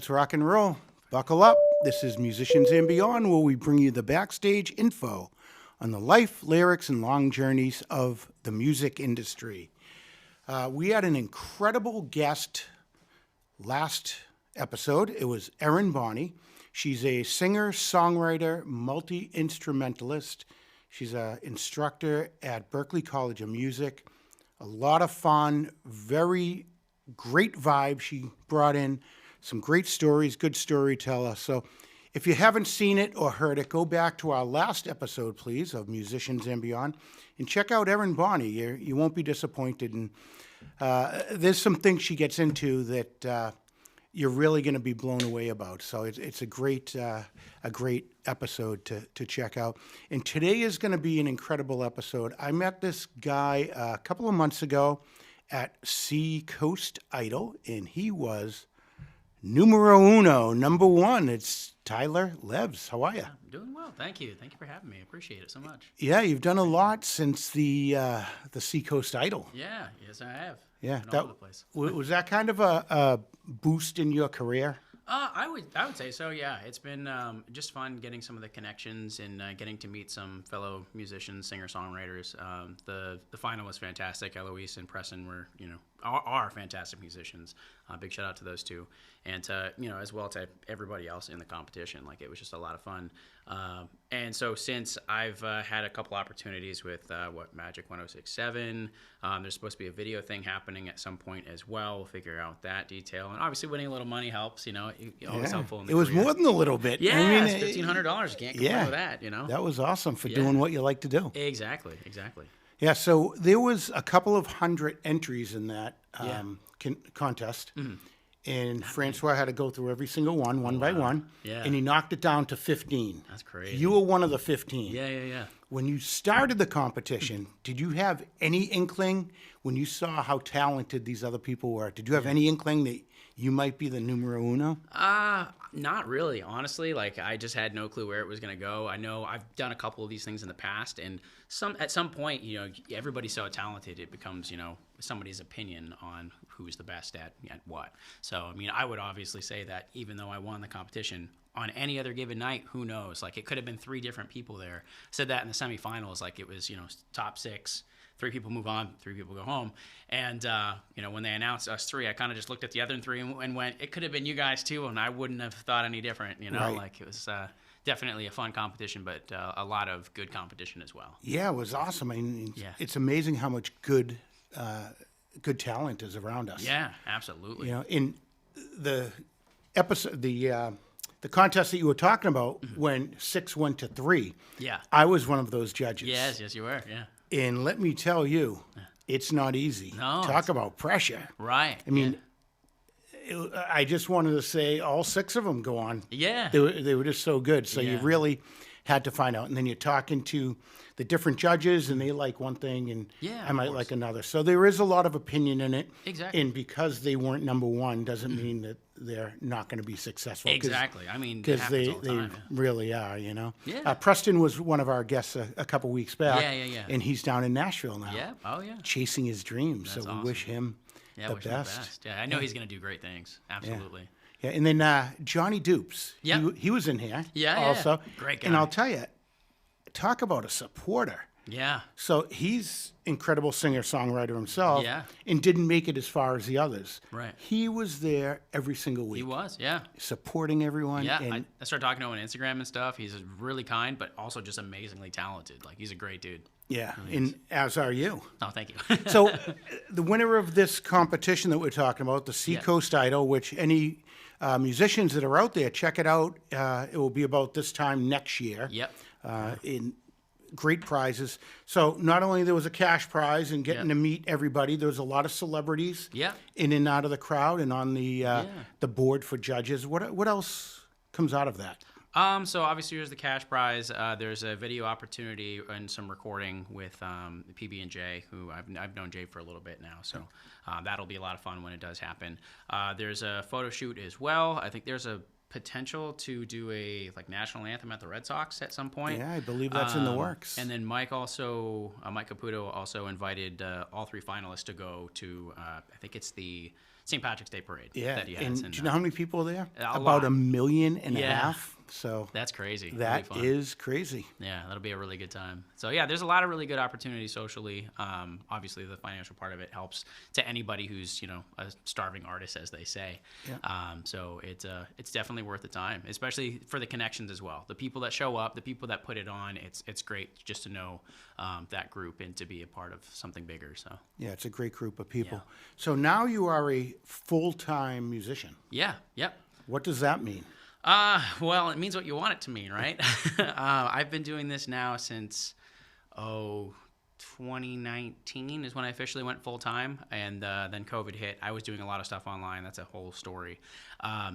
Let's rock and roll. Buckle up. This is Musicians and Beyond, where we bring you the backstage info on the life, lyrics, and long journeys of the music industry. We had an incredible guest last episode. It was Erin Bonney. She's a singer, songwriter, multi-instrumentalist. She's an instructor at Berklee College of Music. A lot of fun, very great vibe she brought in. Some great stories, good storyteller. So if you haven't seen it or heard it, go back to our last episode, please, of Musicians and Beyond, and check out Erin Bonney. You won't be disappointed. And there's some things she gets into that you're really going to be blown away about. So it's a great episode to check out. And today is going to be an incredible episode. I met this guy a couple of months ago at Seacoast Idol, and he was numero uno, number one. It's Tyler Levs. How are you? I'm doing well. Thank you. Thank you for having me. I appreciate it so much. Yeah, you've done a lot since the Seacoast Idol. Yeah, yes, I have. Yeah, Been all over the place. Was that kind of a boost in your career? I would say so. Yeah, it's been just fun getting some of the connections and getting to meet some fellow musicians, singer songwriters. The final was fantastic. Eloise and Preston were are fantastic musicians. Big shout out to those two, and as well to everybody else in the competition. Like, it was just a lot of fun. And so since I've had a couple opportunities with Magic 106.7, there's supposed to be a video thing happening at some point as well. We'll figure out that detail, and obviously winning a little money helps. Always helpful. In the it was career. more than a little bit. Yeah, I mean, it's $1,500. You can't complain with that. That was awesome for doing what you like to do. Exactly. Yeah, so there was a couple of hundred entries in that contest, and Francois had to go through every single one by one, and he knocked it down to 15. That's crazy. You were one of the 15. Yeah. When you started the competition, did you have any inkling when you saw how talented these other people were? Did you have any inkling that you might be the numero uno? Not really, honestly. Like, I just had no clue where it was going to go. I know I've done a couple of these things in the past, and at some point, everybody's so talented, it becomes, somebody's opinion on who's the best at what. So, I mean, I would obviously say that even though I won the competition, on any other given night, who knows? Like, it could have been 3 different people there. I said that in the semifinals, like, it was, top 6. 3 people move on, 3 people go home. And, when they announced us 3, I kind of just looked at the other 3 and went, it could have been you guys too, and I wouldn't have thought any different, Right. Like, it was definitely a fun competition, but a lot of good competition as well. Yeah, it was awesome. I mean, it's amazing how much good talent is around us. Yeah, absolutely. In the episode, the contest that you were talking about, when 6 went to 3, I was one of those judges. Yes, you were, yeah. And let me tell you, it's not easy. No. Talk about pressure. Right. I mean, I just wanted to say all 6 of them go on. Yeah. They were just so good. So you really had to find out. And then you're talking to the different judges, and they like one thing, and I might like another. So there is a lot of opinion in it. Exactly. And because they weren't number one doesn't mean that they're not going to be successful. Exactly. I mean, because they really are, Yeah. Preston was one of our guests a couple weeks back. Yeah. And he's down in Nashville now. Yeah. Oh, yeah. Chasing his dreams. That's so we awesome. wish him the best. Yeah, I know he's going to do great things. Absolutely. Yeah, and then Johnny Dupes. Yeah. He was in here. Yeah. Also. Great guy. And I'll tell you, talk about a supporter. Yeah. So he's incredible singer-songwriter himself. Yeah. And didn't make it as far as the others. Right. He was there every single week. He was, yeah. Supporting everyone. Yeah, And I started talking to him on Instagram and stuff. He's really kind, but also just amazingly talented. Like, he's a great dude. yeah, and as are you. Oh, thank you. So the winner of this competition that we're talking about, the Seacoast Idol, which any musicians that are out there, check it out. It will be about this time next year. Yep. In great prizes. So not only there was a cash prize and getting to meet everybody, there was a lot of celebrities in and out of the crowd and on the board for judges. What else comes out of that? So obviously there's the cash prize. There's a video opportunity and some recording with PB and J, who I've known Jay for a little bit now. So that'll be a lot of fun when it does happen. There's a photo shoot as well. I think there's a potential to do a national anthem at the Red Sox at some point. Yeah, I believe that's in the works. And then Mike Caputo also invited all 3 finalists to go to I think it's St. Patrick's Day parade Yeah, that he has. and do you know how many people are there? A About lot. 1.5 million. Yeah. So That's crazy. that Really fun. is crazy. Yeah, that'll be a really good time. So yeah, there's a lot of really good opportunities socially. Obviously, the financial part of it helps to anybody who's a starving artist, as they say. Yeah. So it's definitely worth the time, especially for the connections as well. The people that show up, the people that put it on. It's great just to know that group and to be a part of something bigger. So Yeah, it's a great group of people. Yeah. So now you are a full-time musician. yeah, yep. What does that mean? Well, it means what you want it to mean, right? I've been doing this now since 2019 is when I officially went full time, and then COVID hit. I was doing a lot of stuff online. That's a whole story.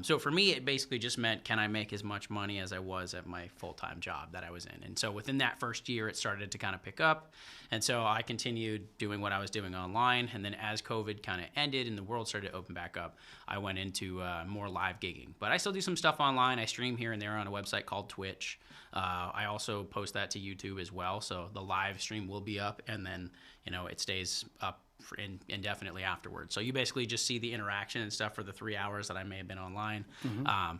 So for me, it basically just meant, can I make as much money as I was at my full time job that I was in? And so within that first year, it started to kind of pick up, and so I continued doing what I was doing online. And then as COVID kind of ended and the world started to open back up, I went into more live gigging. But I still do some stuff online. I stream here and there on a website called Twitch. I also post that to YouTube as well, so the live stream will be up, and then it stays up for indefinitely afterwards. So you basically just see the interaction and stuff for the 3 hours that I may have been online,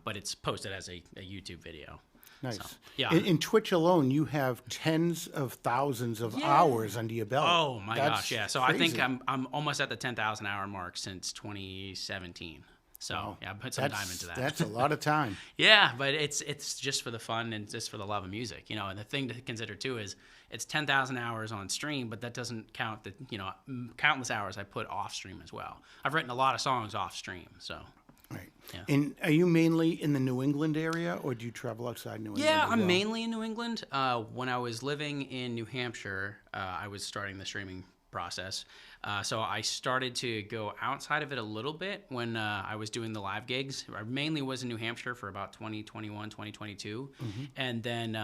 but it's posted as a YouTube video. Nice. So, yeah. In Twitch alone, you have tens of thousands of hours under your belt. Oh my That's gosh, yeah. So crazy. I think I'm almost at the 10,000 hour mark since 2017. So yeah, I put some time into that. That's a lot of time. Yeah, but it's just for the fun and just for the love of music, And the thing to consider too is it's 10,000 hours on stream, but that doesn't count the countless hours I put off stream as well. I've written a lot of songs off stream, so. Right. Yeah. And are you mainly in the New England area, or do you travel outside New England? Yeah, as I'm well? mainly in New England. When I was living in New Hampshire, I was starting the streaming process. So I started to go outside of it a little bit when I was doing the live gigs. I mainly was in New Hampshire for about 2021, 2022. And then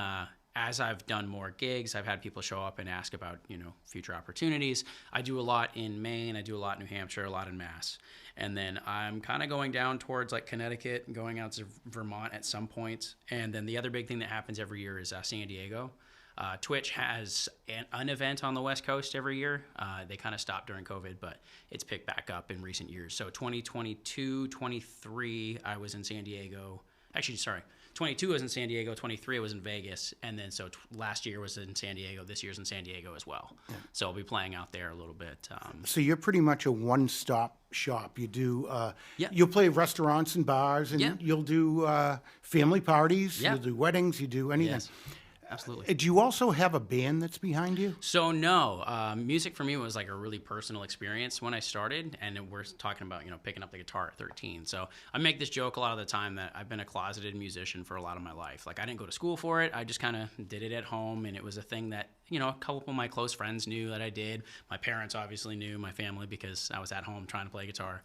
as I've done more gigs, I've had people show up and ask about, future opportunities. I do a lot in Maine. I do a lot in New Hampshire, a lot in Mass. And then I'm kind of going down towards like Connecticut and going out to Vermont at some point. And then the other big thing that happens every year is San Diego. Twitch has an event on the West Coast every year. They kind of stopped during COVID, but it's picked back up in recent years. So 2022, 23, I was in San Diego. Actually, sorry, 22 was in San Diego, 23 was in Vegas, and then so last year was in San Diego. This year's in San Diego as well. Yeah. So I'll be playing out there a little bit. So you're pretty much a one-stop shop. You do, Yeah. You'll play restaurants and bars, and Yeah. you'll do family parties. Yeah. You'll do weddings. You do anything. Yes, absolutely. Do you also have a band that's behind you? So no, music for me was like a really personal experience when I started, and we're talking about picking up the guitar at 13. So I make this joke a lot of the time that I've been a closeted musician for a lot of my life. Like I didn't go to school for it. I just kind of did it at home, and it was a thing that a couple of my close friends knew that I did. My parents obviously knew, my family, because I was at home trying to play guitar.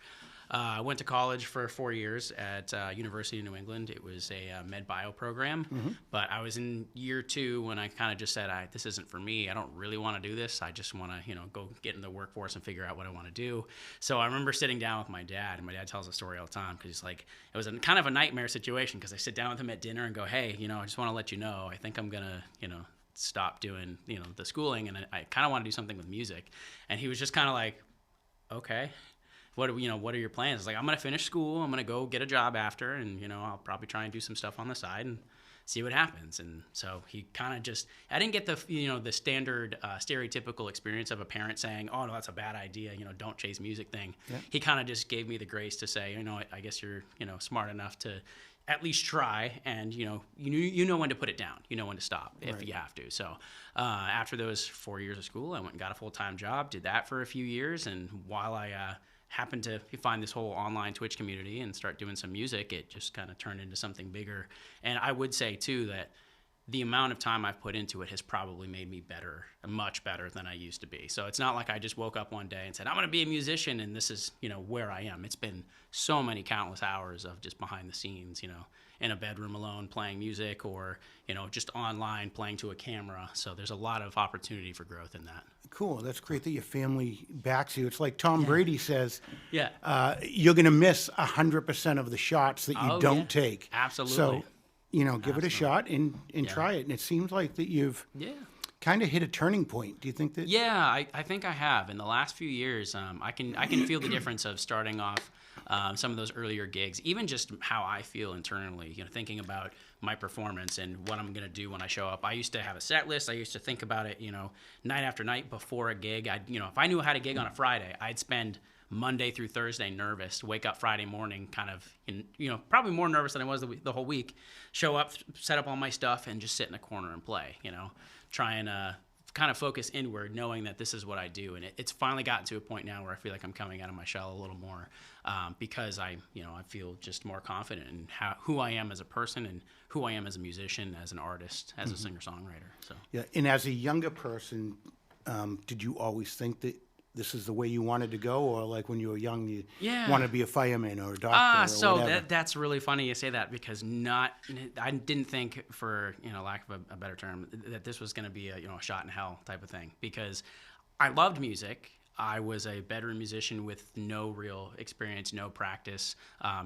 I went to college for 4 years at University of New England. It was a med bio program, but I was in year 2 when I kind of just said, this isn't for me. I don't really want to do this. I just want to, go get in the workforce and figure out what I want to do. So I remember sitting down with my dad, and my dad tells the story all the time because he's like, it was kind of a nightmare situation because I sit down with him at dinner and go, hey, I just want to let you know, I think I'm going to, stop doing, the schooling, and I kind of want to do something with music. And he was just kind of like, okay. What are your plans? It's like, I'm going to finish school. I'm going to go get a job after, and, I'll probably try and do some stuff on the side and see what happens. And so he kind of just, I didn't get the, the standard stereotypical experience of a parent saying, oh, no, that's a bad idea. Don't chase music thing. Yeah. He kind of just gave me the grace to say, I guess you're, smart enough to at least try, and, you know when to put it down. You know when to stop if you have to. So after those 4 years of school, I went and got a full-time job, did that for a few years. And while I happened to find this whole online Twitch community and start doing some music, it just kind of turned into something bigger. And I would say too that the amount of time I've put into it has probably made me better, much better than I used to be. So it's not like I just woke up one day and said, I'm going to be a musician, and this is, where I am. It's been so many countless hours of just behind the scenes, in a bedroom alone playing music, or, just online playing to a camera. So there's a lot of opportunity for growth in that. Cool. That's great that your family backs you. It's like Tom Brady says, Yeah. You're going to miss 100% of the shots that you don't take. Absolutely. So, give it a shot and try it. And it seems like that you've kind of hit a turning point. Do you think that? Yeah, I think I have. In the last few years, I can feel the difference of starting off some of those earlier gigs, even just how I feel internally, thinking about my performance and what I'm going to do when I show up. I used to have a set list. I used to think about it, night after night before a gig. If I knew I had a gig on a Friday, I'd spend Monday through Thursday nervous, wake up Friday morning kind of, probably more nervous than I was the whole week, show up, set up all my stuff, and just sit in a corner and play, try and kind of focus inward, knowing that this is what I do. And it's finally gotten to a point now where I feel like I'm coming out of my shell a little more because I feel just more confident in who I am as a person and who I am as a musician, as an artist, as a singer-songwriter. So Yeah, and as a younger person, did you always think that this is the way you wanted to go, or like when you were young, you wanted to be a fireman or a doctor? Or so whatever? that's really funny you say that, because I didn't think, for lack of a better term, that this was going to be a shot in hell type of thing, because I loved music. I was a bedroom musician with no real experience, no practice,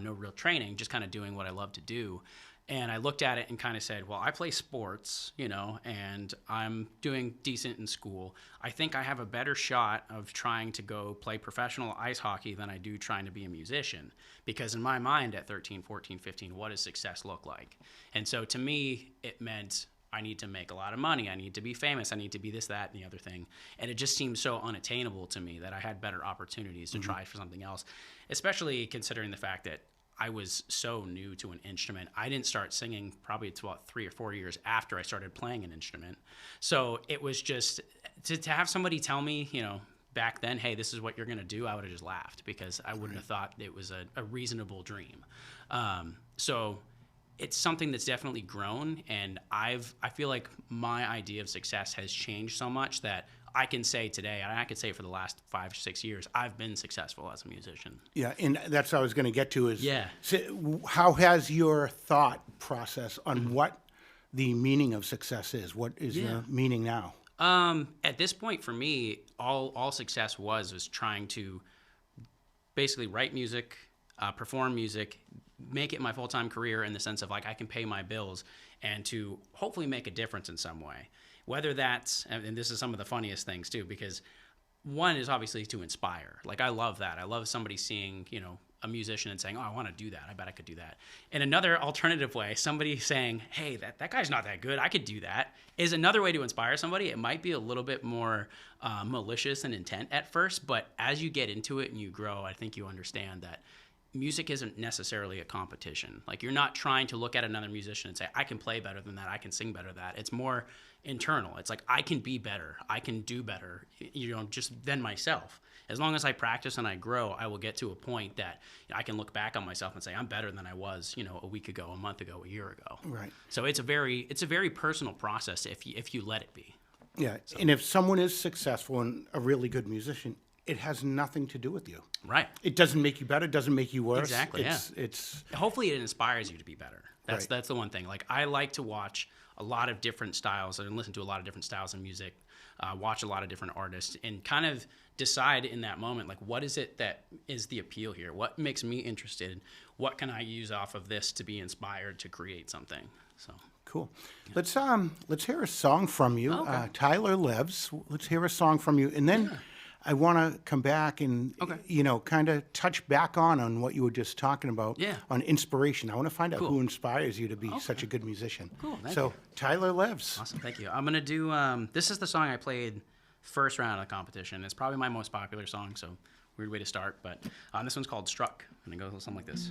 no real training, just kind of doing what I love to do. And I looked at it and kind of said, well, I play sports, and I'm doing decent in school. I think I have a better shot of trying to go play professional ice hockey than I do trying to be a musician. Because in my mind at 13, 14, 15, what does success look like? And so to me, it meant I need to make a lot of money. I need to be famous. I need to be this, that, and the other thing. And it just seemed so unattainable to me that I had better opportunities to try for something else, especially considering the fact that I was so new to an instrument. I didn't start singing probably until about 3 or 4 years after I started playing an instrument. So it was just to have somebody tell me, back then, hey, this is what you're going to do, I would have just laughed, because I wouldn't have thought it was a reasonable dream. So it's something that's definitely grown, and I feel like my idea of success has changed so much that I can say today, and I could say for the last 5 or 6 years, I've been successful as a musician. Yeah, and that's what I was going to get to is, Yeah. How has your thought process on what the meaning of success is? What is the meaning now? At this point, for me, all success was trying to basically write music, perform music, make it my full-time career in the sense of like I can pay my bills, and to hopefully make a difference in some way. Whether that's, and this is some of the funniest things too, because one is obviously to inspire. Like I love that. I love somebody seeing, a musician and saying, oh, I want to do that. I bet I could do that. In another alternative way, somebody saying, hey, that guy's not that good, I could do that, is another way to inspire somebody. It might be a little bit more malicious in intent at first, but as you get into it and you grow, I think you understand that music isn't necessarily a competition. Like you're not trying to look at another musician and say, I can play better than that, I can sing better than that. It's more internal. It's like, I can be better, I can do better, just than myself. As long as I practice and I grow, I will get to a point that I can look back on myself and say, I'm better than I was, a week ago, a month ago, a year ago. Right. So it's a very personal process if you let it be. Yeah, so. And if someone is successful and a really good musician, it has nothing to do with you. Right. It doesn't make you better. It doesn't make you worse. Exactly. It's hopefully it inspires you to be better. That's right. That's the one thing. Like I like to watch a lot of different styles and listen to a lot of different styles of music, watch a lot of different artists, and kind of decide in that moment, like, what is it that is the appeal here? What makes me interested? What can I use off of this to be inspired to create something? So cool. Yeah. Let's hear a song from you, okay. Tyler Levs. Let's hear a song from you, and then. Yeah. I want to come back and, kind of touch back on what you were just talking about on inspiration. I want to find out who inspires you to be such a good musician. Cool, thank you. you. Tyler Levs. Awesome, thank you. I'm going to do, this is the song I played first round of the competition. It's probably my most popular song, so weird way to start, but this one's called Struck, and it goes something like this.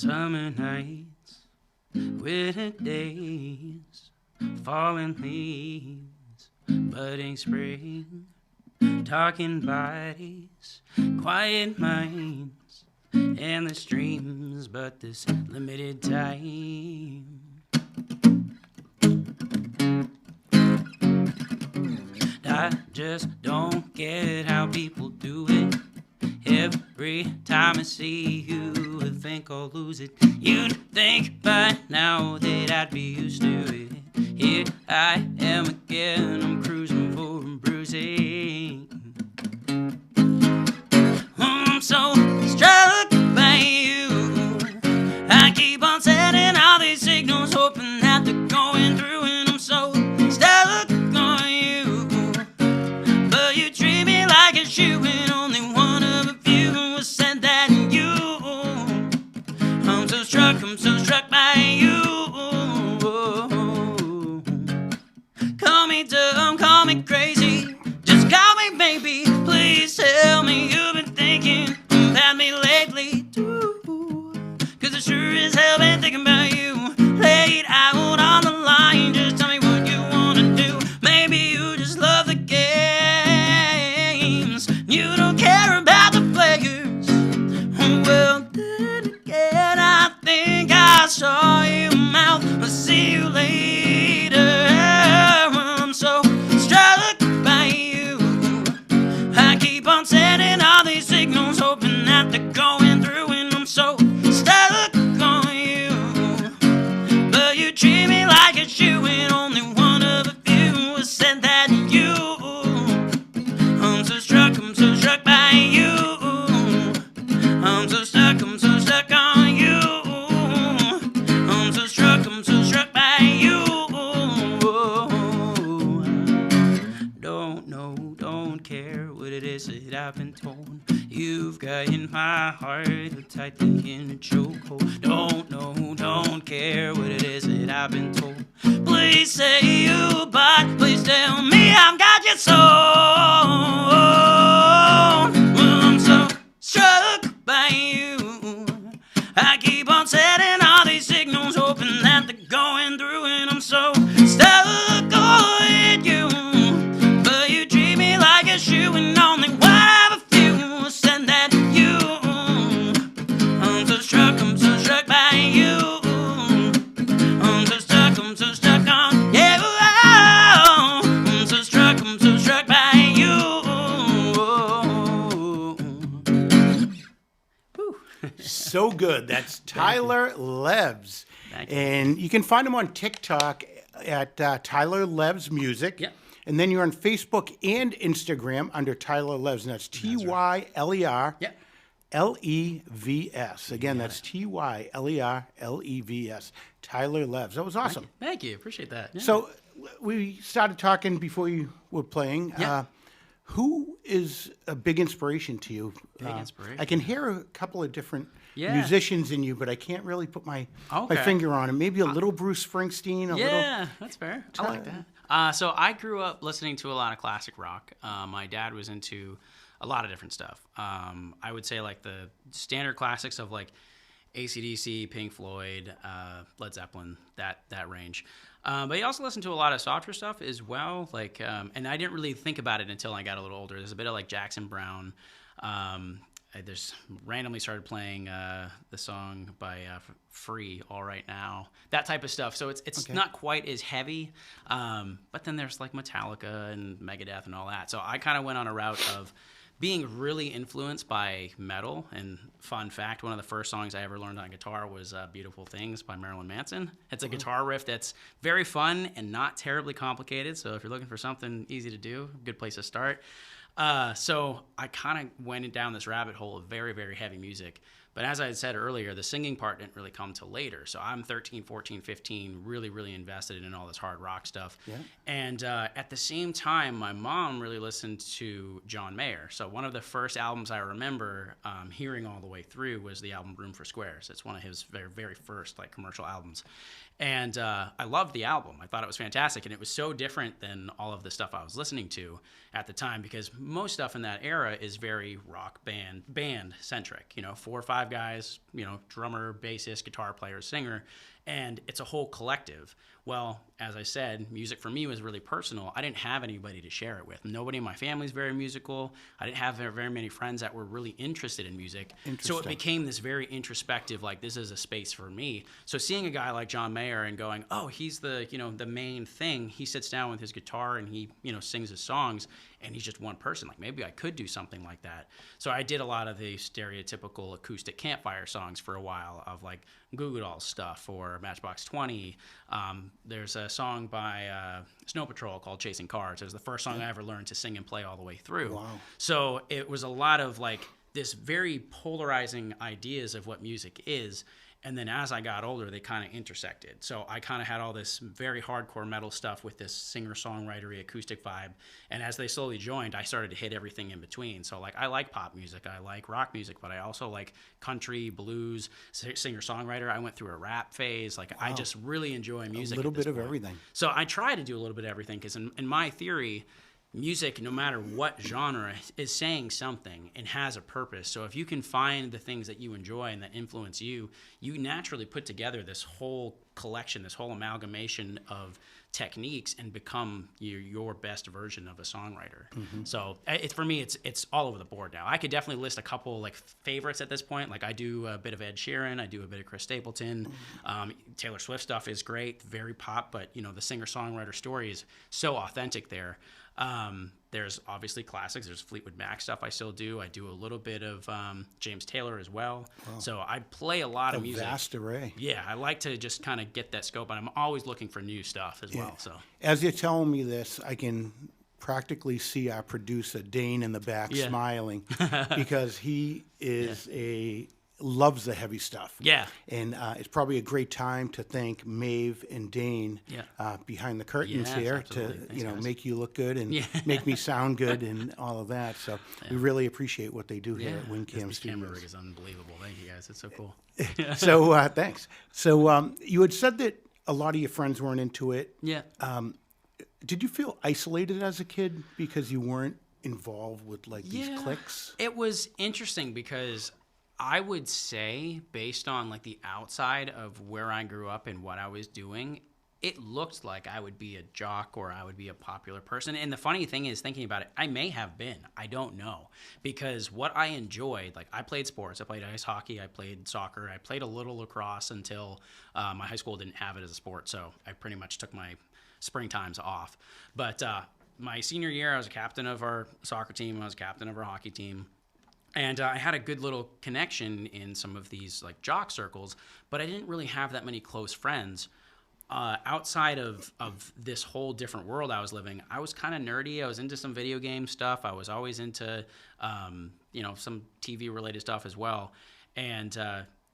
Summer nights, winter days, falling leaves, budding spring, talking bodies, quiet minds, endless dreams, but this limited time. I just don't get how people do it. Every time I see you, I think I'll lose it. You'd think by now that I'd be used to it. Here I am again, I'm cruising for bruising. I'm so struck by you. I keep on sending all these signals, hoping that they're going through, and I'm so stuck on you. But you treat me like a shoe, and only one of a few was said that me dumb, call me crazy, just call me maybe. Please tell me you've been thinking about me lately too, 'cause I sure as hell been thinking about you. Lay it out on the line, just tell me what you wanna do. Maybe you just love the games, you don't care about the players. Well, then again, I think I saw you mouth, I'll see you later. I'm so struck by you. I keep on sending all these signals, hoping that they're going through, and I'm so stuck on you. But you treat me like a shoe, and only one of a few said that you. I'm so struck by you. I'm so stuck on you. I'm so struck by you. Don't know, don't care what it is that I've been told. You've got in my heart tightly in a chokehold. Don't know, don't care what it is that I've been told. Please say you, but please tell me I've got your soul. Well, I'm so struck by you. I keep on setting all these signals, hoping that they're going through, and I'm so stuck on you. But you treat me like a shoe, and only one of a few said that you. I'm so struck by you. I'm so stuck on you. I'm so struck by you. So good. That's Tyler Levs. Thank you. And you can find him on TikTok at Tyler Levs Music. Yep. And then you're on Facebook and Instagram under Tyler Levs. And that's Tyler Yep. Levs. Again, that's Tyler Tyler Levs. That was awesome. Thank you. Appreciate that. Yeah. So we started talking before you were playing. Yeah. Who is a big inspiration to you? Big inspiration. I can hear a couple of different Yeah. musicians in you, but I can't really put my Okay. finger on it. Maybe a little Bruce Springsteen, a Yeah, that's fair. I like that. So I grew up listening to a lot of classic rock. My dad was into a lot of different stuff. I would say like the standard classics of like AC/DC, Pink Floyd, Led Zeppelin, that range. But he also listened to a lot of softer stuff as well. Like, and I didn't really think about it until I got a little older. There's a bit of like Jackson Browne. I just randomly started playing the song by Free, All Right Now, that type of stuff. So it's Okay. not quite as heavy, but then there's like Metallica and Megadeth and all that. So I kind of went on a route of being really influenced by metal. And fun fact, one of the first songs I ever learned on guitar was Beautiful Things by Marilyn Manson. It's a guitar riff that's very fun and not terribly complicated. So if you're looking for something easy to do, good place to start. So I kind of went down this rabbit hole of very, very heavy music. But as I had said earlier, the singing part didn't really come till later. So I'm 13, 14, 15, really, really invested in all this hard rock stuff. Yeah. And at the same time, my mom really listened to John Mayer. So one of the first albums I remember hearing all the way through was the album Room for Squares. It's one of his very, very first like commercial albums. And I loved the album. I thought it was fantastic. And it was so different than all of the stuff I was listening to at the time, because most stuff in that era is very rock band centric, 4 or 5 guys, drummer, bassist, guitar player, singer, and it's a whole collective. Well, as I said, music for me was really personal. I didn't have anybody to share it with. Nobody in my family is very musical. I didn't have very many friends that were really interested in music. So it became this very introspective, like, this is a space for me. So seeing a guy like John Mayer and going, oh, he's the main thing. He sits down with his guitar and he, sings his songs, and he's just one person. Like, maybe I could do something like that. So I did a lot of the stereotypical acoustic campfire songs for a while, of like Goo Goo Dolls stuff or Matchbox 20. There's a song by Snow Patrol called Chasing Cars. It was the first song I ever learned to sing and play all the way through. Wow. So it was a lot of like this very polarizing ideas of what music is. And then as I got older, they kind of intersected. So I kind of had all this very hardcore metal stuff with this singer-songwriter acoustic vibe. And as they slowly joined, I started to hit everything in between. So like I like pop music, I like rock music, but I also like country, blues, singer-songwriter. I went through a rap phase. Like I just really enjoy music. A little bit of everything. So I try to do a little bit of everything because in my theory, music, no matter what genre, is saying something and has a purpose. So if you can find the things that you enjoy and that influence you, you naturally put together this whole collection, this whole amalgamation of techniques and become your best version of a songwriter. So for me, it's all over the board now. I could definitely list a couple like favorites at this point. Like I do a bit of Ed Sheeran, I do a bit of Chris Stapleton. Taylor Swift stuff is great, very pop, but the singer-songwriter story is so authentic there. There's obviously classics. There's Fleetwood Mac stuff I still do. I do a little bit of James Taylor as well. Wow. So I play a lot of music. Vast array. Yeah, I like to just kind of get that scope, and I'm always looking for new stuff as well. So as you're telling me this, I can practically see our producer Dane in the back smiling because he is loves the heavy stuff. Yeah. And it's probably a great time to thank Maeve and Dane behind the curtains here absolutely. to, Thanks, guys. make you look good and make me sound good and all of that. So we really appreciate what they do here at WinCam This camera Studios. rig is unbelievable. Thank you, guys. It's so cool. So thanks. So you had said that a lot of your friends weren't into it. Yeah. Did you feel isolated as a kid because you weren't involved with like these cliques? It was interesting because I would say, based on like the outside of where I grew up and what I was doing, it looked like I would be a jock or I would be a popular person. And the funny thing is, thinking about it, I may have been. I don't know. Because what I enjoyed, like I played sports. I played ice hockey. I played soccer. I played a little lacrosse until my high school didn't have it as a sport. So I pretty much took my spring times off. But my senior year, I was a captain of our soccer team. I was a captain of our hockey team. And I had a good little connection in some of these like jock circles, but I didn't really have that many close friends. Outside of this whole different world I was living, I was kind of nerdy. I was into some video game stuff. I was always into, some TV related stuff as well. And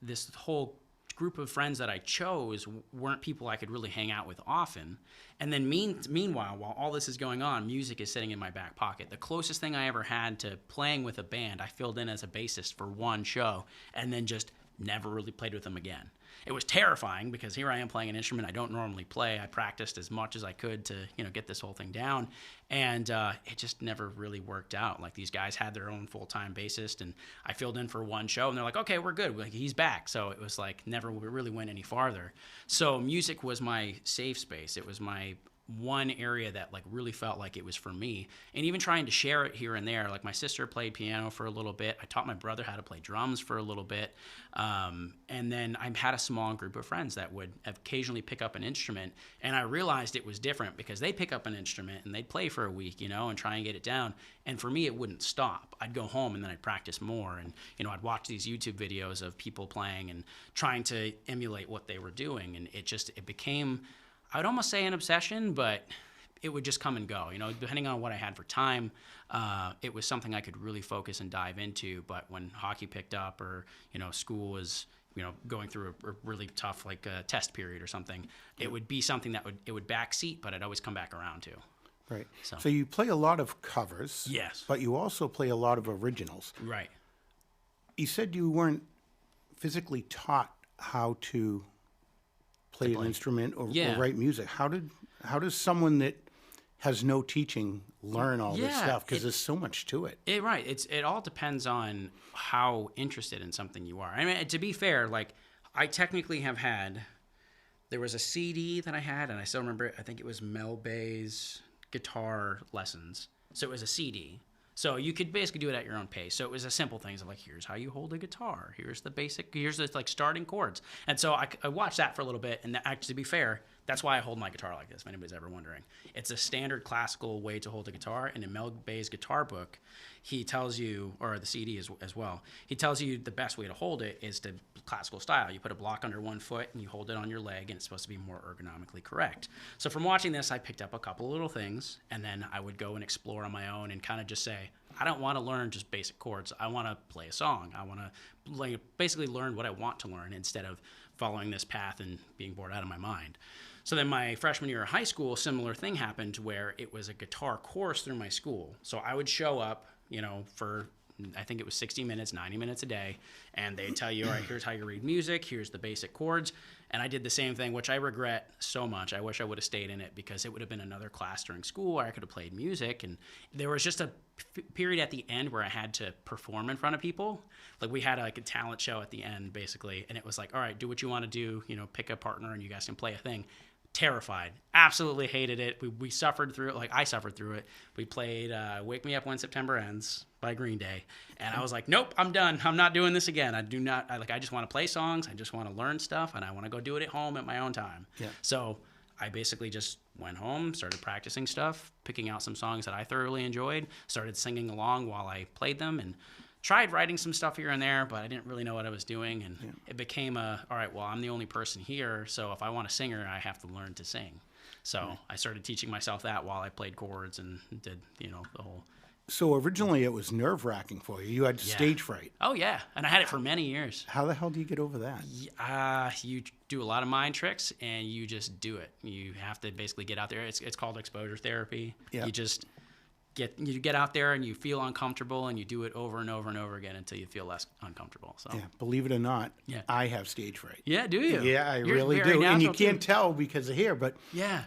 this whole group of friends that I chose weren't people I could really hang out with often. And then meanwhile, while all this is going on, music is sitting in my back pocket. The closest thing I ever had to playing with a band, I filled in as a bassist for one show and then just never really played with them again. It was terrifying because here I am playing an instrument I don't normally play. I practiced as much as I could to, get this whole thing down. And it just never really worked out. Like these guys had their own full-time bassist and I filled in for one show and they're like, okay, we're good. Like, he's back. So it was like never really went any farther. So music was my safe space. It was my one area that like really felt like it was for me, and even trying to share it here and there. Like my sister played piano for a little bit. I taught my brother how to play drums for a little bit. And then I had a small group of friends that would occasionally pick up an instrument, and I realized it was different because they'd pick up an instrument and they'd play for a week, and try and get it down. And for me, it wouldn't stop. I'd go home and then I'd practice more, and I'd watch these YouTube videos of people playing and trying to emulate what they were doing, and it became, I would almost say, an obsession, but it would just come and go. Depending on what I had for time, it was something I could really focus and dive into. But when hockey picked up, or school was going through a really tough test period or something, it would be something that would backseat, but I'd always come back around to. Right. So you play a lot of covers. Yes. But you also play a lot of originals. Right. You said you weren't physically taught how to play an instrument or write music. How does someone that has no teaching learn all this stuff? Because there's so much to it. It all depends on how interested in something you are. I mean, to be fair, I technically have had. There was a CD that I had, and I still remember it. I think it was Mel Bay's Guitar Lessons. So it was a CD. So you could basically do it at your own pace. So it was a simple thing. Of here's how you hold a guitar. Here's the starting chords. And so I watched that for a little bit. And actually, to be fair, That's why I hold my guitar like this, if anybody's ever wondering. It's a standard classical way to hold a guitar. And in Mel Bay's guitar book, he tells you, or the CD as well, he tells you the best way to hold it is to classical style. You put a block under one foot and you hold it on your leg, and it's supposed to be more ergonomically correct. So from watching this, I picked up a couple of little things, and then I would go and explore on my own and kind of just say, I don't want to learn just basic chords. I want to play a song. I want to basically learn what I want to learn instead of following this path and being bored out of my mind. So then my freshman year of high school, a similar thing happened where it was a guitar course through my school. So I would show up, for I think it was 60 minutes, 90 minutes a day, and they'd tell you, all right, here's how you read music, here's the basic chords. And I did the same thing, which I regret so much. I wish I would have stayed in it because it would have been another class during school where I could have played music. And there was just a period at the end where I had to perform in front of people. Like we had like a talent show at the end, basically. And it was like, all right, do what you want to do, pick a partner and you guys can play a thing. Terrified, absolutely hated it. We suffered through it. Like I suffered through it. We played Wake Me Up When September Ends by Green Day. And I was like, nope, I'm done. I'm not doing this again. I just want to play songs. I just want to learn stuff, and I want to go do it at home at my own time. Yeah. So I basically just went home, started practicing stuff, picking out some songs that I thoroughly enjoyed, started singing along while I played them, and tried writing some stuff here and there, but I didn't really know what I was doing. And it became all right, well, I'm the only person here, so if I want a singer, I have to learn to sing. So I started teaching myself that while I played chords and did, the whole. So originally it was nerve-wracking for you. You had stage fright. Oh, yeah. And I had it for many years. How the hell do you get over that? You do a lot of mind tricks, and you just do it. You have to basically get out there. It's called exposure therapy. Yeah. You get out there and you feel uncomfortable, and you do it over and over and over again until you feel less uncomfortable. So believe it or not, I have stage fright. Yeah, do you? Yeah, I really do. And you can't tell because of here, but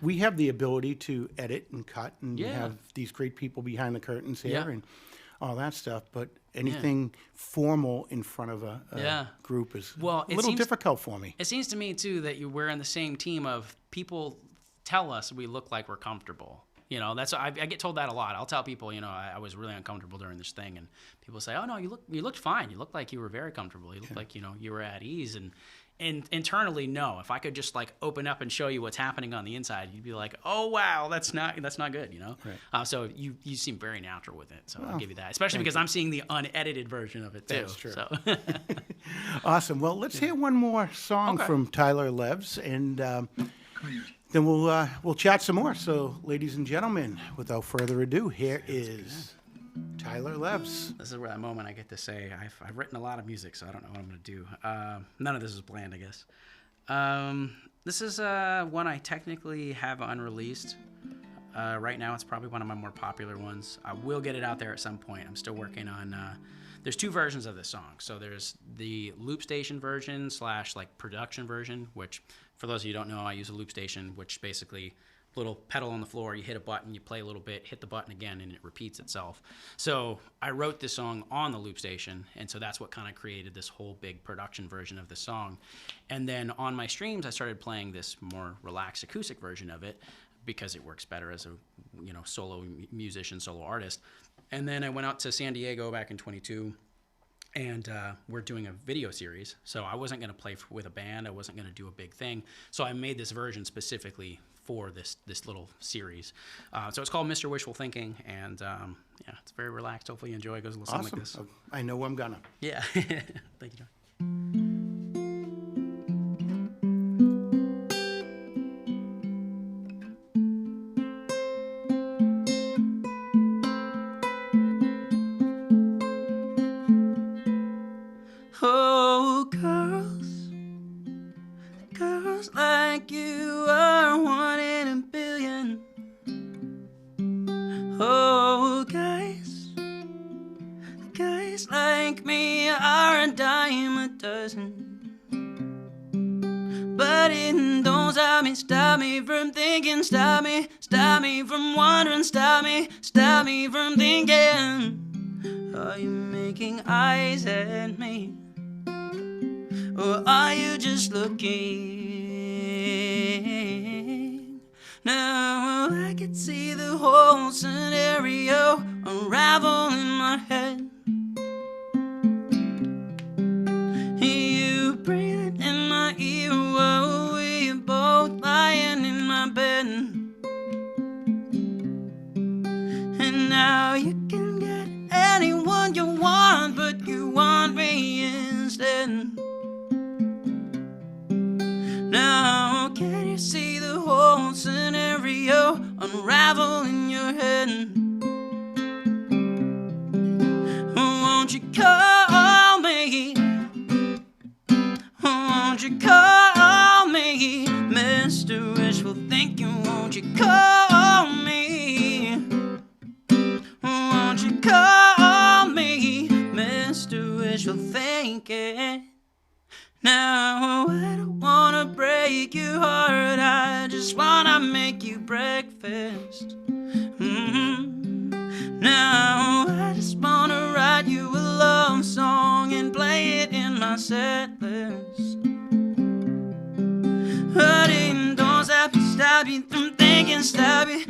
we have the ability to edit and cut, and you have these great people behind the curtains here and all that stuff. But anything formal in front of a group is a little difficult for me. It seems to me too that we're in the same team of people tell us we look like we're comfortable. That's I get told that a lot. I'll tell people, I was really uncomfortable during this thing, and people say, "Oh no, you looked fine. You looked like you were very comfortable. You looked like you were at ease." And internally, no. If I could just like open up and show you what's happening on the inside, you'd be like, "Oh wow, that's not good." Right. So you seem very natural with it. So I'll give you that, especially because I'm seeing the unedited version of it too. That's true. So. Awesome. Well, let's hear one more song from Tyler Levs, and. Then we'll chat some more. So, ladies and gentlemen, without further ado, here is Tyler Levs. This is where that moment I get to say I've written a lot of music, so I don't know what I'm going to do. None of this is planned, I guess. This is one I technically have unreleased. Right now, it's probably one of my more popular ones. I will get it out there at some point. I'm still working on. There's two versions of this song. So there's the loop station version / production version, which for those of you who don't know, I use a loop station, which basically little pedal on the floor, you hit a button, you play a little bit, hit the button again, and it repeats itself. So I wrote this song on the loop station, and so that's what kind of created this whole big production version of the song. And then on my streams, I started playing this more relaxed acoustic version of it because it works better as a solo musician, solo artist. And then I went out to San Diego back in 22. And we're doing a video series, so I wasn't going to play with a band. I wasn't going to do a big thing. So I made this version specifically for this little series. So it's called Mr. Wishful Thinking, and it's very relaxed. Hopefully you enjoy it. It goes a little something like this. I know I'm gonna. Yeah. Thank you, John. Like you are 1 in a billion. Oh, guys like me are a dime a dozen. But it don't stop me from thinking, stop me from wondering, stop me from thinking. Are you making eyes at me? Or are you just looking? Now I can see the whole scenario unravel in my head. You breathe in my ear while we both lying in And now you can get anyone you want, but you want me instead. Now can you see the whole scenario unravel in your head? Won't you call me? Won't you call me? Mr. Wishful Thinking, won't you call me? Won't you call me? Mr. Wishful Thinking. Now I don't wanna break your heart, I just wanna make you breakfast. Now I just wanna write you a love song and play it in my set list. Hurting, don't stop you from thinking, stop you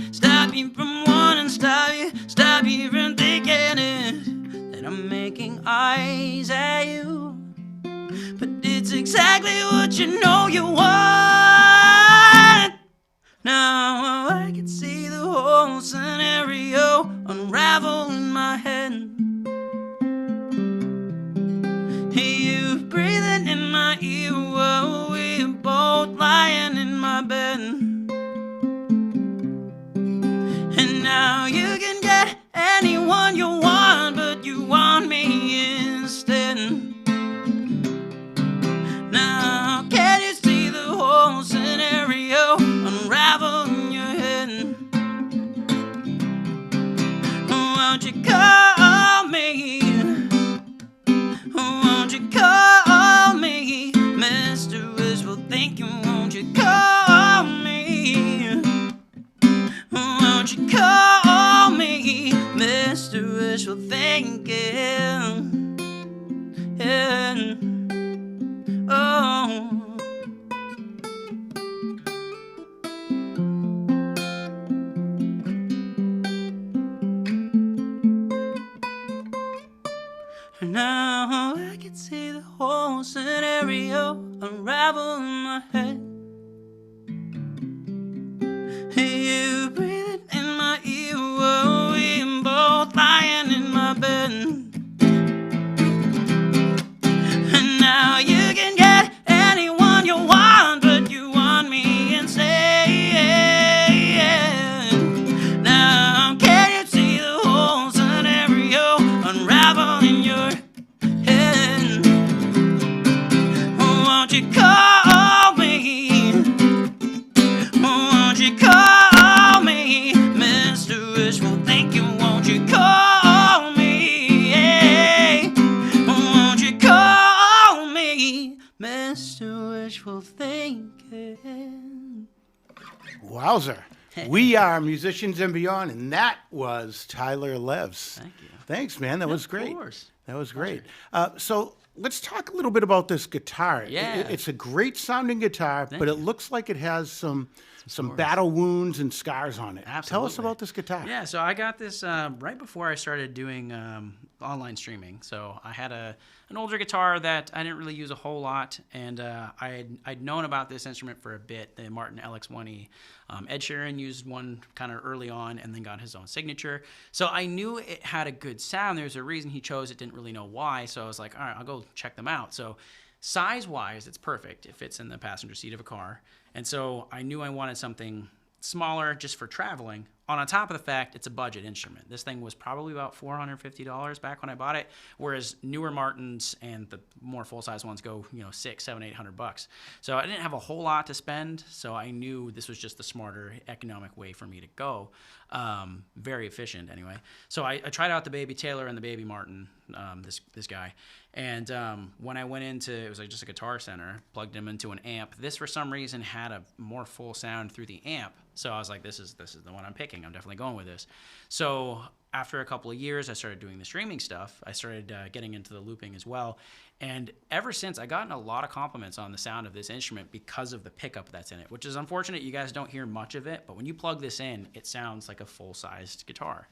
from wanting, stop you from thinking it, that I'm making eyes at you. But it's exactly what you know you want. Now I can see the whole scenario unravel in my head. You breathing in my ear while we're both lying in my bed. And now you can get anyone you want, but you want me instead. Now can you see the whole scenario unravel in your head? Won't you call me? Won't you call me? Mr. Wishful Thinking, won't you call me? Won't you call me? Mr. Wishful Thinking. Yeah. Oh. Now I can see the whole scenario unravel in my head. You breathing in my ear while we're both lying in my bed. And now you can get anyone you want, but you want me instead. Now can you see the whole scenario unravel in your head? Won't you call me? Won't you call me? Mr. Wishful Thinking, won't you call me? Yeah. Won't you call me? Mr. Wishful Thinking. Wowzer. We are Musicians and Beyond, and that was Tyler Levs. Thank you. Thanks, man. That was great. Of course. That was great. So let's talk a little bit about this guitar. Yeah. It's a great sounding guitar, but it looks like it has some battle wounds and scars on it. Absolutely. Tell us about this guitar. Yeah, so I got this right before I started doing online streaming. So I had an older guitar that I didn't really use a whole lot, and I'd known about this instrument for a bit, the Martin LX1E. Ed Sheeran used one kind of early on and then got his own signature. So I knew it had a good sound. There's a reason he chose it, didn't really know why. So I was like, all right, I'll go check them out. So size-wise, it's perfect. It fits in the passenger seat of a car. And so I knew I wanted something smaller just for traveling. On top of the fact, it's a budget instrument. This thing was probably about $450 back when I bought it, whereas newer Martins and the more full-size ones go, $600, $700, $800. So I didn't have a whole lot to spend, so I knew this was just the smarter economic way for me to go. Very efficient, anyway. So I tried out the Baby Taylor and the Baby Martin, this guy. And when I went into, it was like just a Guitar Center, plugged him into an amp. This, for some reason, had a more full sound through the amp. So I was like, this is the one I'm picking. I'm definitely going with this. So after a couple of years, I started doing the streaming stuff. I started getting into the looping as well. And ever since, I've gotten a lot of compliments on the sound of this instrument because of the pickup that's in it, which is unfortunate. You guys don't hear much of it, but when you plug this in, it sounds like a full-sized guitar.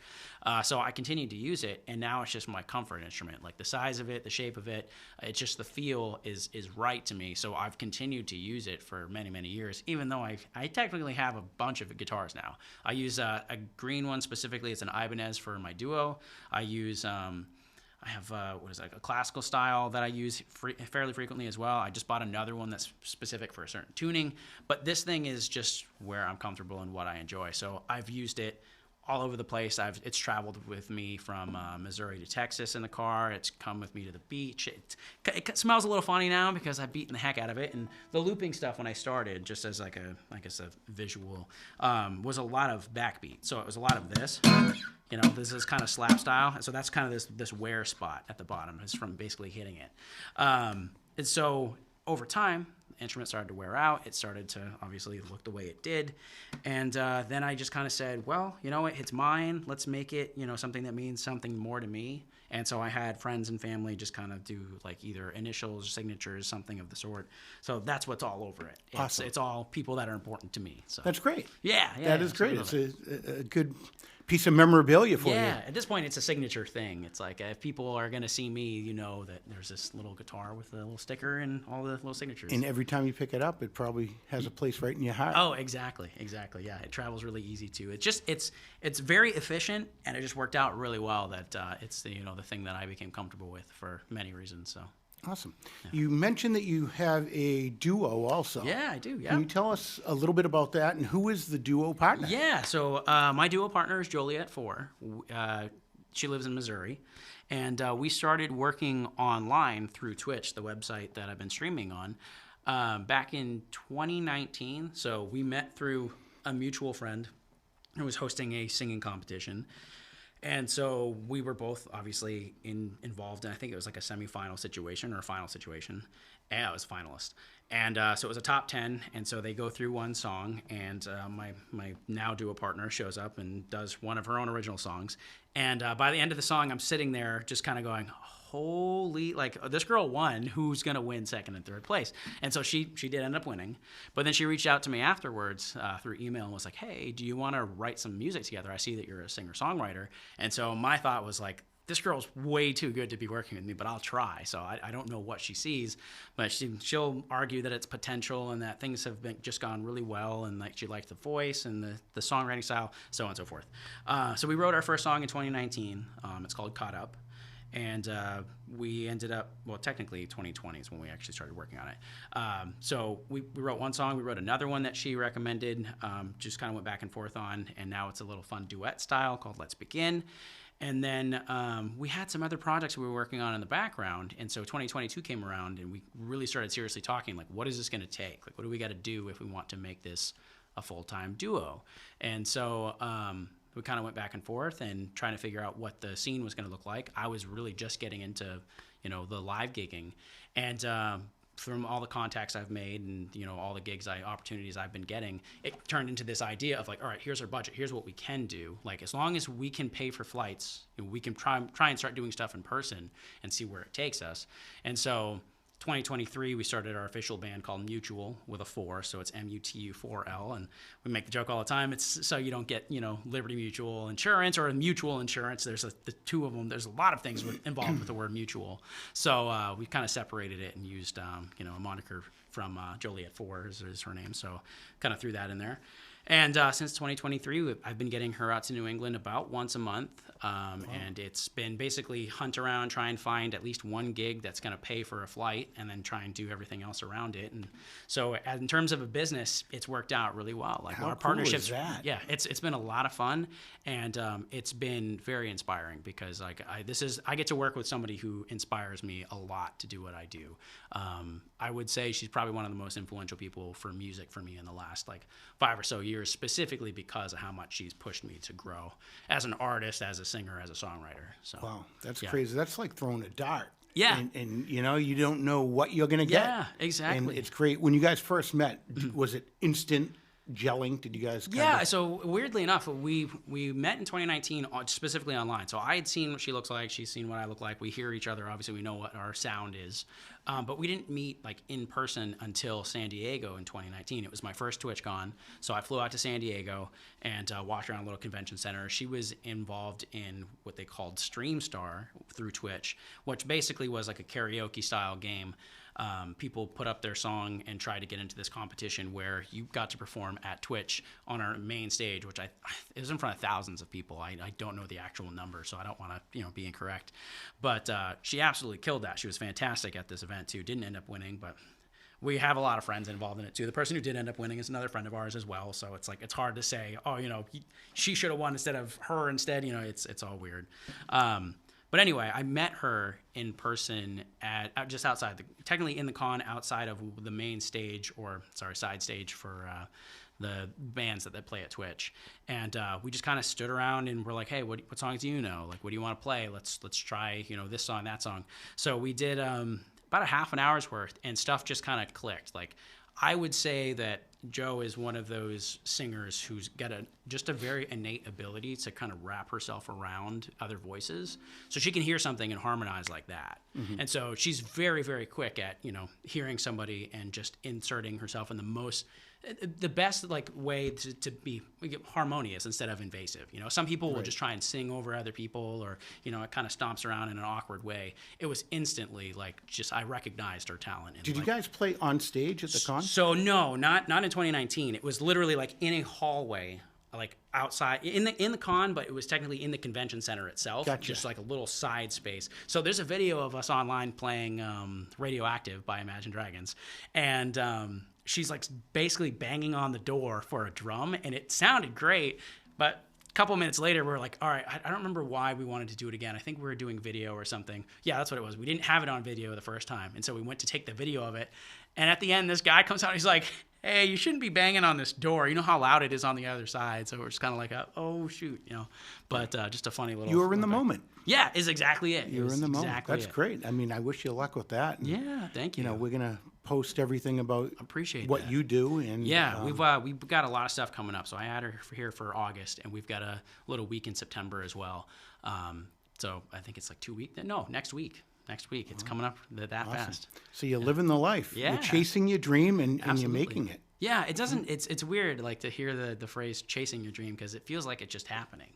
So I continued to use it, and now it's just my comfort instrument. Like the size of it, the shape of it, it's just the feel is right to me. So I've continued to use it for many, many years, even though I technically have a bunch of guitars now. I use a green one specifically. It's an Ibanez for my duo. I use... I have a classical style that I use fairly frequently as well. I just bought another one that's specific for a certain tuning, but this thing is just where I'm comfortable and what I enjoy. So I've used it all over the place. It's traveled with me from Missouri to Texas in the car. It's come with me to the beach. It smells a little funny now because I've beaten the heck out of it. And the looping stuff when I started, just as like a visual, was a lot of backbeat. So it was a lot of this. This is kind of slap style. So that's kind of this wear spot at the bottom. It's from basically hitting it. And so over time, the instrument started to wear out. It started to obviously look the way it did. And then I just kind of said, well, you know what? It's mine. Let's make it, something that means something more to me. And so I had friends and family just kind of do like either initials, signatures, something of the sort. So that's what's all over it. Awesome. It's all people that are important to me. So That's great. Yeah. That is great. It's a good piece of memorabilia for you. Yeah, at this point, it's a signature thing. It's like if people are going to see me, you know that there's this little guitar with a little sticker and all the little signatures. And every time you pick it up, it probably has a place right in your heart. Oh, exactly. Yeah, it travels really easy too. It's very efficient, and it just worked out really well that it's the thing that I became comfortable with for many reasons. So. Awesome. Yeah. You mentioned that you have a duo also. Yeah, I do. Yeah. Can you tell us a little bit about that, and who is the duo partner? Yeah. So my duo partner is Joliet 4. She lives in Missouri, and we started working online through Twitch, the website that I've been streaming on, back in 2019. So we met through a mutual friend who was hosting a singing competition. And so we were both obviously involved in, I think it was like a semifinal situation or a final situation. Yeah, I was a finalist. And so it was a top 10. And so they go through one song, and my now duo partner shows up and does one of her own original songs. And by the end of the song, I'm sitting there just kind of going, holy, like this girl won, who's going to win second and third place? And so she did end up winning. But then she reached out to me afterwards through email and was like, hey, do you want to write some music together? I see that you're a singer-songwriter. And so my thought was like, this girl's way too good to be working with me, but I'll try. So I don't know what she sees, but she'll argue that it's potential and that things have just gone really well, and like she liked the voice and the songwriting style, so on and so forth. So we wrote our first song in 2019. It's called Caught Up. And we ended up, well, technically 2020 is when we actually started working on it. So we wrote one song. We wrote another one that she recommended, just kind of went back and forth on. And now it's a little fun duet style called Let's Begin. And then we had some other projects we were working on in the background. And so 2022 came around, and we really started seriously talking, like, what is this going to take? Like, what do we got to do if we want to make this a full-time duo? And so we kind of went back and forth and trying to figure out what the scene was going to look like. I was really just getting into, the live gigging. And from all the contacts I've made and, all the opportunities I've been getting, it turned into this idea of like, all right, here's our budget. Here's what we can do. Like, as long as we can pay for flights, we can try and start doing stuff in person and see where it takes us. And so 2023, we started our official band called Mutual with a 4, so it's MUTU4L, and we make the joke all the time. It's so you don't get, Liberty Mutual Insurance or mutual insurance. There's the two of them. There's a lot of things involved with the word mutual. So we kind of separated it and used, a moniker from Joliet 4 is her name. So kind of threw that in there. And since 2023, I've been getting her out to New England about once a month. And it's been basically hunt around, try and find at least one gig that's going to pay for a flight, and then try and do everything else around it. And so in terms of a business, it's worked out really well. Like, how our cool partnerships, is that? Yeah, it's been a lot of fun, and it's been very inspiring because like I get to work with somebody who inspires me a lot to do what I do. I would say she's probably one of the most influential people for music for me in the last like 5 or so years, specifically because of how much she's pushed me to grow as an artist, as a singer, as a songwriter. So Wow, that's crazy. That's like throwing a dart. Yeah. And you don't know what you're going to get. Yeah, exactly. And it's great. When you guys first met, was it instant gelling? Did you guys Yeah, so weirdly enough, we met in 2019 specifically online. So I had seen what she looks like, she's seen what I look like. We hear each other, obviously we know what our sound is, but we didn't meet like in person until San Diego in 2019. It was my first TwitchCon, so I flew out to San Diego and walked around a little convention center. She was involved in what they called StreamStar through Twitch, which basically was like a karaoke style game. People put up their song and tried to get into this competition where you got to perform at Twitch on our main stage, which it was in front of thousands of people. I don't know the actual number, so I don't want to be incorrect. But she absolutely killed that. She was fantastic at this event too. Didn't end up winning, but we have a lot of friends involved in it too. The person who did end up winning is another friend of ours as well. So it's like it's hard to say, oh, she should have won instead of her instead. It's all weird. But anyway, I met her in person at just outside, technically in the con, outside of the main stage, side stage for the bands that play at Twitch. And we just kind of stood around and we're like, hey, what songs do you know? Like, what do you want to play? Let's try, this song, that song. So we did about a half an hour's worth, and stuff just kind of clicked. Like, I would say that Jo is one of those singers who's got just a very innate ability to kind of wrap herself around other voices. So she can hear something and harmonize like that. Mm-hmm. And so she's very, very quick at, hearing somebody and just inserting herself in the best way to be harmonious instead of invasive. Some people will just try and sing over other people, or it kind of stomps around in an awkward way. It was instantly I recognized her talent. Did you guys play on stage at the con? So no, not in 2019. It was literally in a hallway, outside in the con, but it was technically in the convention center itself. Gotcha. Just like a little side space. So there's a video of us online playing Radioactive by Imagine Dragons, and she's basically banging on the door for a drum, and it sounded great. But a couple minutes later, we were like, all right, I don't remember why we wanted to do it again. I think we were doing video or something. Yeah, that's what it was. We didn't have it on video the first time, and so we went to take the video of it. And at the end, this guy comes out and he's like, hey, you shouldn't be banging on this door. You know how loud it is on the other side. So we're just kind of like, oh, shoot, But just a funny little... You were in the moment. Yeah, is exactly it. You were in the moment. That's great. I mean, I wish you luck with that. And, yeah, thank you. We're going to post everything about Appreciate what that. you do. And yeah, we've got a lot of stuff coming up. So I had her here for August, and we've got a little week in September as well. So I think it's 2 weeks. No, next week. Next week. It's coming up that awesome. Fast. So you're living the life. Yeah. You're chasing your dream and you're making it. Yeah, it doesn't. It's weird to hear the phrase "chasing your dream" because it feels like it's just happening.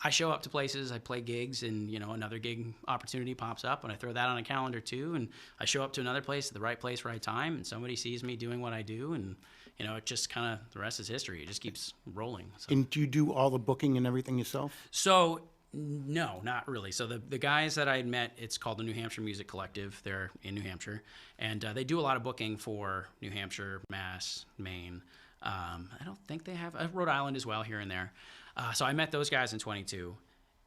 I show up to places, I play gigs, and another gig opportunity pops up, and I throw that on a calendar too. And I show up to another place at the right place, right time, and somebody sees me doing what I do, and it just kind of the rest is history. It just keeps rolling. So. And do you do all the booking and everything yourself? So. No, not really. So the guys that I had met, it's called the New Hampshire Music Collective. They're in New Hampshire, and they do a lot of booking for New Hampshire, Mass, Maine. I don't think they have Rhode Island as well here and there. So I met those guys in 22.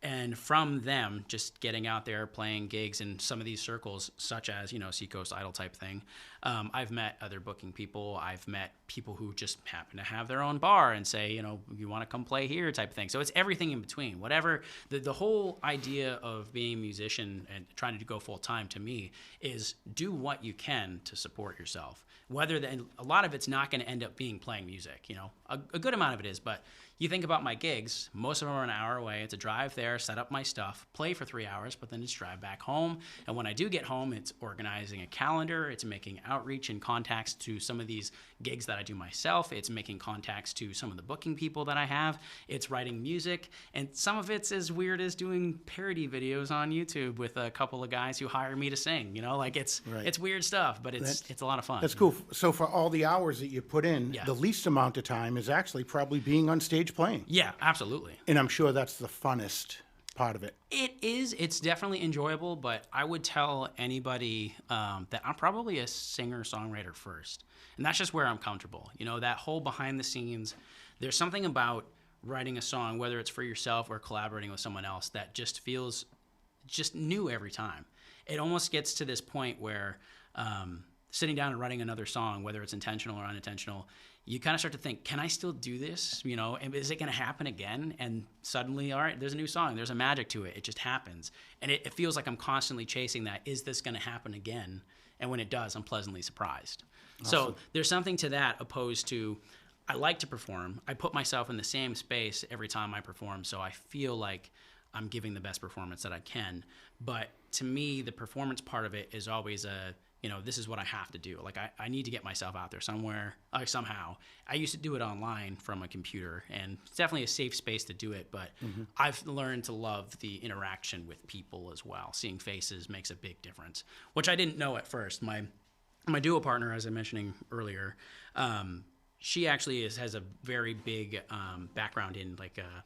And from them, just getting out there, playing gigs in some of these circles, such as, Seacoast Idol type thing, I've met other booking people. I've met people who just happen to have their own bar and say, you want to come play here type of thing. So it's everything in between. Whatever, the whole idea of being a musician and trying to go full time to me is do what you can to support yourself. A lot of it's not going to end up being playing music, a good amount of it is, but you think about my gigs, most of them are an hour away. It's a drive there, set up my stuff, play for 3 hours, but then it's drive back home. And when I do get home, it's organizing a calendar. It's making outreach and contacts to some of these gigs that I do myself. It's making contacts to some of the booking people that I have. It's writing music. And some of it's as weird as doing parody videos on YouTube with a couple of guys who hire me to sing. It's weird stuff, but it's a lot of fun. That's cool. So for all the hours that you put in, the least amount of time is actually probably being on stage playing. Yeah, absolutely. And I'm sure that's the funnest part of it. It is. It's definitely enjoyable, but I would tell anybody that I'm probably a singer-songwriter first. And that's just where I'm comfortable. That whole behind the scenes, there's something about writing a song, whether it's for yourself or collaborating with someone else, that just feels just new every time. It almost gets to this point where sitting down and writing another song, whether it's intentional or unintentional, you kind of start to think, can I still do this? And is it going to happen again? And suddenly, all right, there's a new song. There's a magic to it. It just happens. And it feels like I'm constantly chasing that. Is this going to happen again? And when it does, I'm pleasantly surprised. Awesome. So there's something to that opposed to I like to perform. I put myself in the same space every time I perform, so I feel like I'm giving the best performance that I can. But to me, the performance part of it is always this is what I have to do. Like, I need to get myself out there somewhere, somehow. I used to do it online from a computer, and it's definitely a safe space to do it, but I've learned to love the interaction with people as well. Seeing faces makes a big difference, which I didn't know at first. My duo partner, as I mentioning earlier, she actually has a very big background in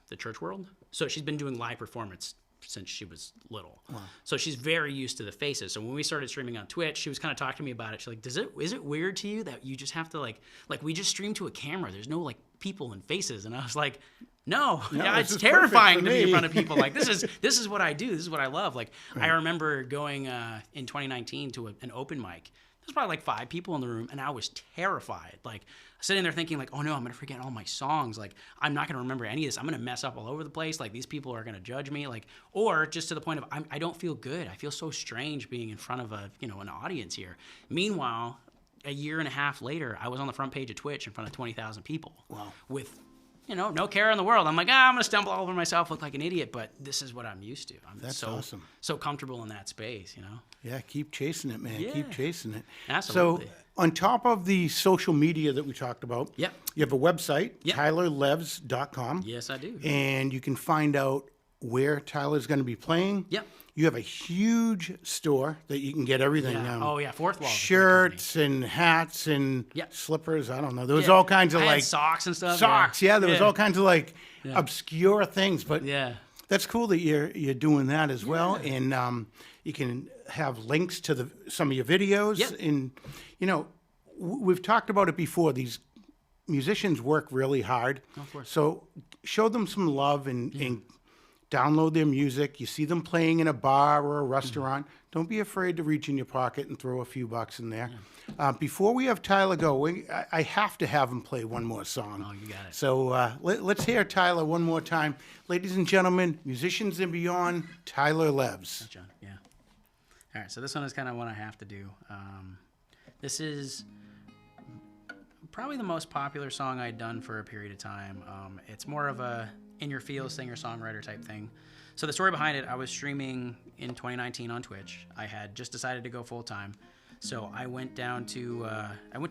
the church world. So she's been doing live performance since she was little. Wow. So she's very used to the faces. So when we started streaming on Twitch, she was kind of talking to me about it. She's like, is it weird to you that you just have to like we just stream to a camera. There's no people and faces. And I was like, no, it's terrifying to be in front of people. Like, this is what I do. This is what I love. Like, right. I remember going in 2019 to an open mic. There's probably 5 people in the room, and I was terrified. Like, sitting there thinking, oh no, I'm going to forget all my songs. Like, I'm not going to remember any of this. I'm going to mess up all over the place. Like, these people are going to judge me. Like, or just to the point of, I don't feel good. I feel so strange being in front of an audience here. Meanwhile, a year and a half later, I was on the front page of Twitch in front of 20,000 people. Wow. With no care in the world. I'm like, I'm going to stumble all over myself, look like an idiot, but this is what I'm used to. That's awesome. So comfortable in that space, Yeah, keep chasing it, man. Yeah. Keep chasing it. Absolutely. So on top of the social media that we talked about, yep. You have a website, tylerlevs.com. Yes, I do. And you can find out where Tyler's going to be playing. Yep. You have a huge store that you can get everything. Oh, yeah, fourth wall. Shirts and hats and slippers. I don't know. There was all kinds of socks and stuff. Socks, there was all kinds of obscure things. But that's cool that you're doing that as well. And you can have links to some of your videos. Yep. And, we've talked about it before. These musicians work really hard. Of course. So show them some love and download their music. You see them playing in a bar or a restaurant. Don't be afraid to reach in your pocket and throw a few bucks in there. Before we have Tyler go, I have to have him play one more song. Oh, you got it. So let's hear Tyler one more time. Ladies and gentlemen, musicians and beyond, Tyler Levs. John, yeah. All right, so this one is kind of one I have to do. This is probably the most popular song I'd done for a period of time. It's more of a in-your-field singer-songwriter type thing. So the story behind it, I was streaming in 2019 on Twitch. I had just decided to go full-time. So I went down to,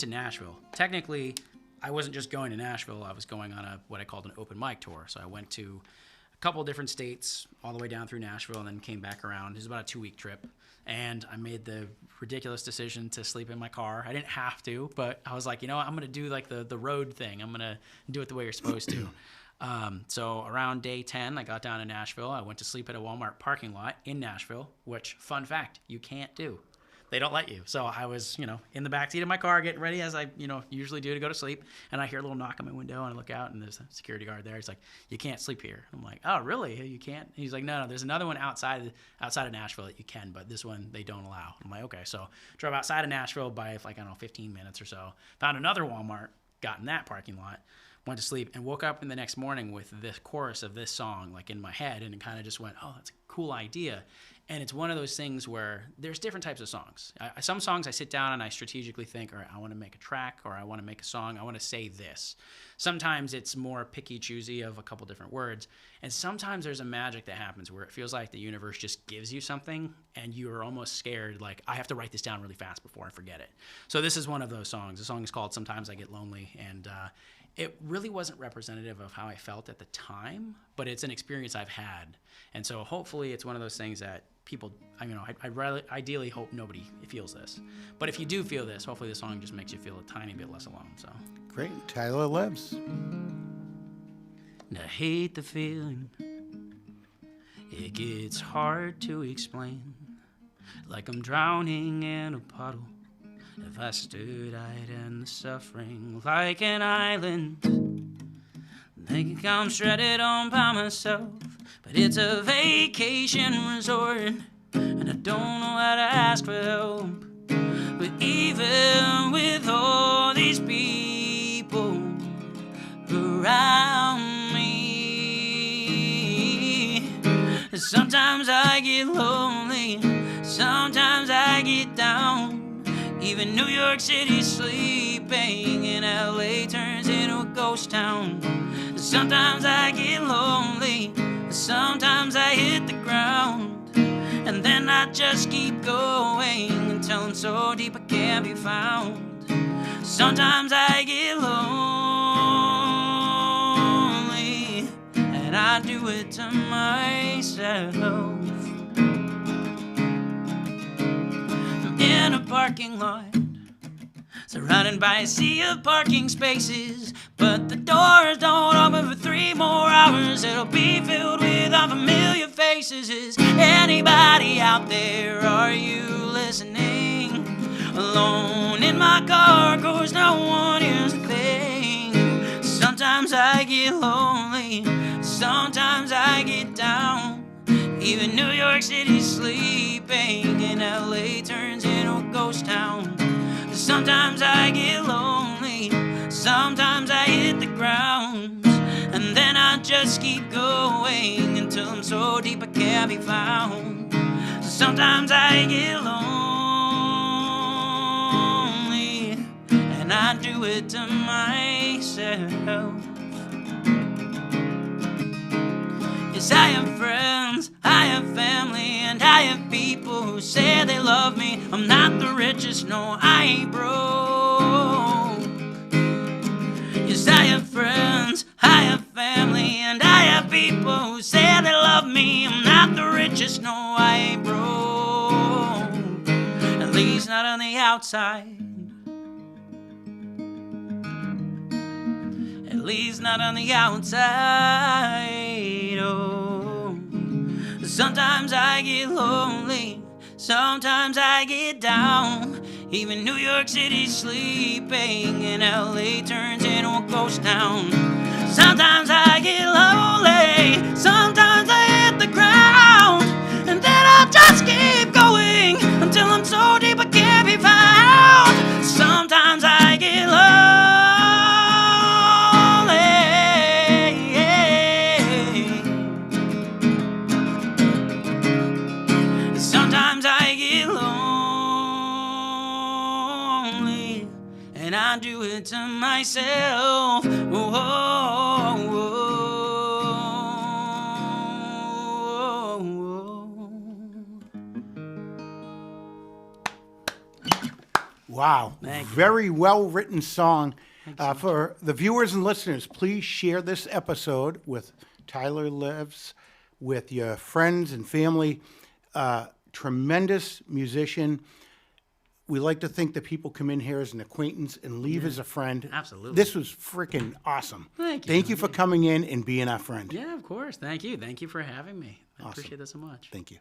Nashville. Technically, I wasn't just going to Nashville. I was going on what I called an open mic tour. So I went to a couple of different states all the way down through Nashville and then came back around. It was about a 2-week trip. And I made the ridiculous decision to sleep in my car. I didn't have to, but I was like, I'm going to do the road thing. I'm going to do it the way you're supposed to. So around day 10, I got down to Nashville. I went to sleep at a Walmart parking lot in Nashville, which, fun fact, you can't do. They don't let you. So I was, in the backseat of my car getting ready as I, usually do to go to sleep. And I hear a little knock on my window and I look out and there's a security guard there. He's like, you can't sleep here. I'm like, oh, really? You can't? He's like, no, there's another one outside of Nashville that you can, but this one they don't allow. I'm like, okay. So drove outside of Nashville by 15 minutes or so. Found another Walmart, got in that parking lot. Went to sleep and woke up in the next morning with this chorus of this song in my head, and it kind of just went, oh, that's a cool idea. And it's one of those things where there's different types of songs. Some songs I sit down and I strategically think, all right, I want to make a track or I want to make a song. I want to say this. Sometimes it's more picky, choosy of a couple different words. And sometimes there's a magic that happens where it feels like the universe just gives you something and you're almost scared, I have to write this down really fast before I forget it. So this is one of those songs. The song is called Sometimes I Get Lonely, and it really wasn't representative of how I felt at the time, but it's an experience I've had. And so hopefully it's one of those things that people, I ideally hope nobody feels this. But if you do feel this, hopefully the song just makes you feel a tiny bit less alone. So great. Tyler Levs. And I hate the feeling. It gets hard to explain. Like I'm drowning in a puddle. If I stood, I'd end the suffering like an island. Think I'm shredded on by myself, but it's a vacation resort, and I don't know how to ask for help. But even with all these people around me, sometimes I get lonely, sometimes I get down. Even New York City sleeping in LA turns into ghost town. Sometimes I get lonely, sometimes I hit the ground, and then I just keep going until I'm so deep I can't be found. Sometimes I get lonely, and I do it to myself. I'm in a parking lot, surrounded by a sea of parking spaces, but the doors don't open for 3 more hours. It'll be filled with unfamiliar faces. Is anybody out there? Are you listening? Alone in my car, 'cause no one hears a thing. Sometimes I get lonely, sometimes I get down. Even New York City's sleeping, and LA turns into a ghost town. Sometimes I get lonely, sometimes I hit the ground, and then I just keep going until I'm so deep I can't be found. Sometimes I get lonely, and I do it to myself. Yes, I have friends, I have family, and I have people who say they love me. I'm not the richest, no, I ain't broke. Yes, I have friends, I have family, and I have people who say they love me. I'm not the richest, no, I ain't broke. At least not on the outside. At least not on the outside. Oh, sometimes I get lonely, sometimes I get down. Even New York City's sleeping, and LA turns into a ghost town. Sometimes I get lonely, sometimes I hit the ground, and then I just keep going until I'm so deep I can't be found. Sometimes I get lonely, sometimes I get lonely, and I do it to myself. Wow. Very well written song. For the viewers and listeners, please share this episode with Tyler Levs, with your friends and family. Tremendous musician. We like to think that people come in here as an acquaintance and leave as a friend. Absolutely. This was freaking awesome. Thank you. Thank you for coming in and being our friend. Yeah, of course. Thank you. Thank you for having me. I Awesome. appreciate that so much. Thank you.